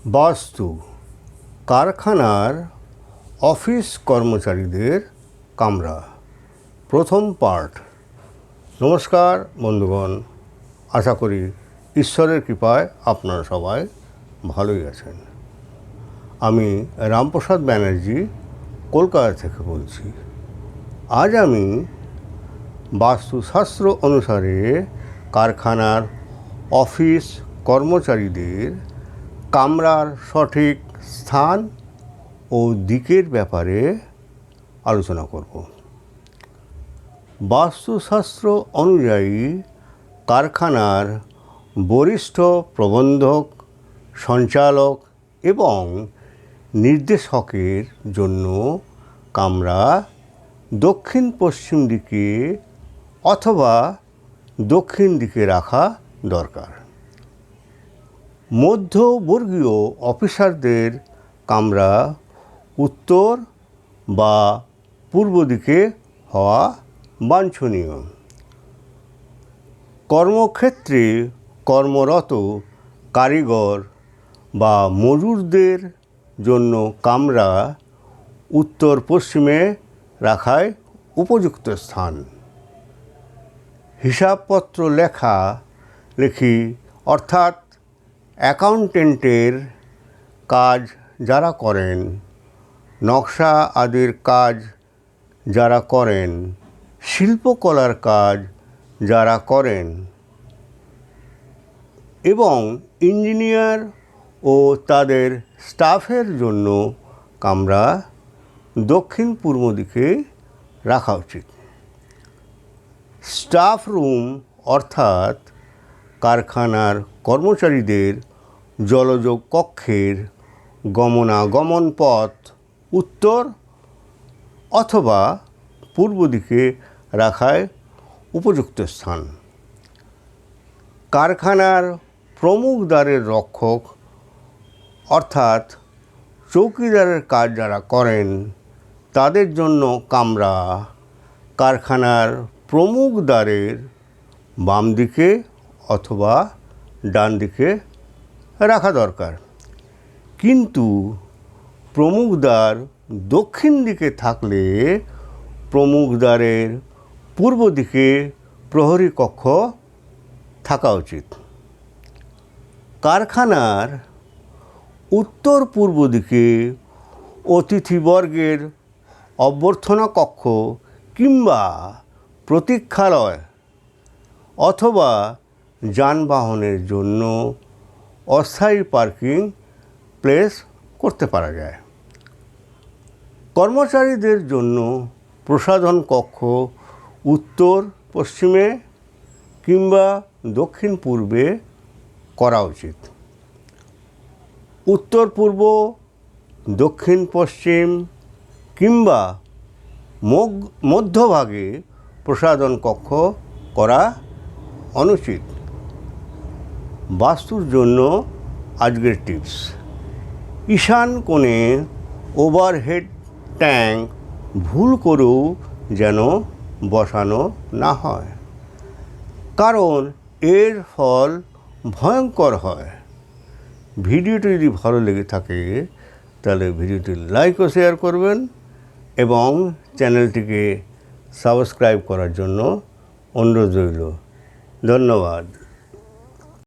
বাস্তু কারখানার অফিস কর্মচারীদের কামরা প্রথম পার্ট। নমস্কার বন্ধুগণ, আশা করি ঈশ্বরের কৃপায় আপনারা সবাই ভালোই আছেন। আমি রামপ্রসাদ ব্যানার্জি কলকাতা থেকে বলছি। আজ আমি বাস্তুশাস্ত্র অনুসারে কারখানার অফিস কর্মচারীদের কামরার সঠিক স্থান ও দিকের ব্যাপারে আলোচনা করব। বাস্তুশাস্ত্র অনুযায়ী কারখানার বরিষ্ঠ প্রবন্ধক, সঞ্চালক এবং নির্দেশকের জন্য কামরা দক্ষিণ পশ্চিম দিকে অথবা দক্ষিণ দিকে রাখা দরকার। মধ্যবর্গীয় অফিসারদের কামরা উত্তর বা পূর্ব দিকে হওয়া বাঞ্ছনীয়। কর্মক্ষেত্রে কর্মরত কারিগর বা মজুরদের জন্য কামরা উত্তর পশ্চিমে রাখাই উপযুক্ত স্থান। হিসাবপত্র লেখালেখি অর্থাৎ অ্যাকাউন্টেন্টের কাজ যারা করেন, নকশা আদির কাজ যারা করেন, শিল্পকলার কাজ যারা করেন এবং ইঞ্জিনিয়ার ও তাদের স্টাফের জন্য কামরা দক্ষিণ পূর্ব দিকে রাখা উচিত। স্টাফ রুম অর্থাৎ কারখানার কর্মচারীদের জলযোগ কক্ষের গমনাগমন পথ উত্তর অথবা পূর্ব দিকে রাখায় উপযুক্ত স্থান। কারখানার প্রমুখ দ্বারের রক্ষক অর্থাৎ চৌকিদারের কাজ যারা করেন তাদের জন্য কামরা কারখানার প্রমুখ দ্বারের বাম দিকে অথবা ডান দিকে রাখা দরকার। কিন্তু প্রমুখ দ্বার দক্ষিণ দিকে থাকলে প্রমুখ দ্বারের পূর্ব দিকে প্রহরী কক্ষ থাকা উচিত। কারখানার উত্তর পূর্ব দিকে অতিথিবর্গের অভ্যর্থনা কক্ষ কিংবা প্রতীক্ষালয় অথবা যানবাহনের জন্য অস্থায়ী পার্কিং প্লেস করতে পারা যায়। কর্মচারীদের জন্য প্রসাধন কক্ষ উত্তর পশ্চিমে কিংবা দক্ষিণ পূর্বে করা উচিত। উত্তর পূর্ব, দক্ষিণ পশ্চিম কিংবা মধ্যভাগে প্রসাধন কক্ষ করা অনুচিত। বাস্তুর জন্য আজকের টিপস: ঈশান কোণে ওভারহেড ট্যাঙ্ক ভুল করেও যেন বসানো না হয়, কারণ এর ফল ভয়ঙ্কর হয়। ভিডিওটি যদি ভালো লেগে থাকে তাহলে ভিডিওটি লাইক ও শেয়ার করবেন এবং চ্যানেলটিকে সাবস্ক্রাইব করার জন্য অনুরোধ রইল। ধন্যবাদ।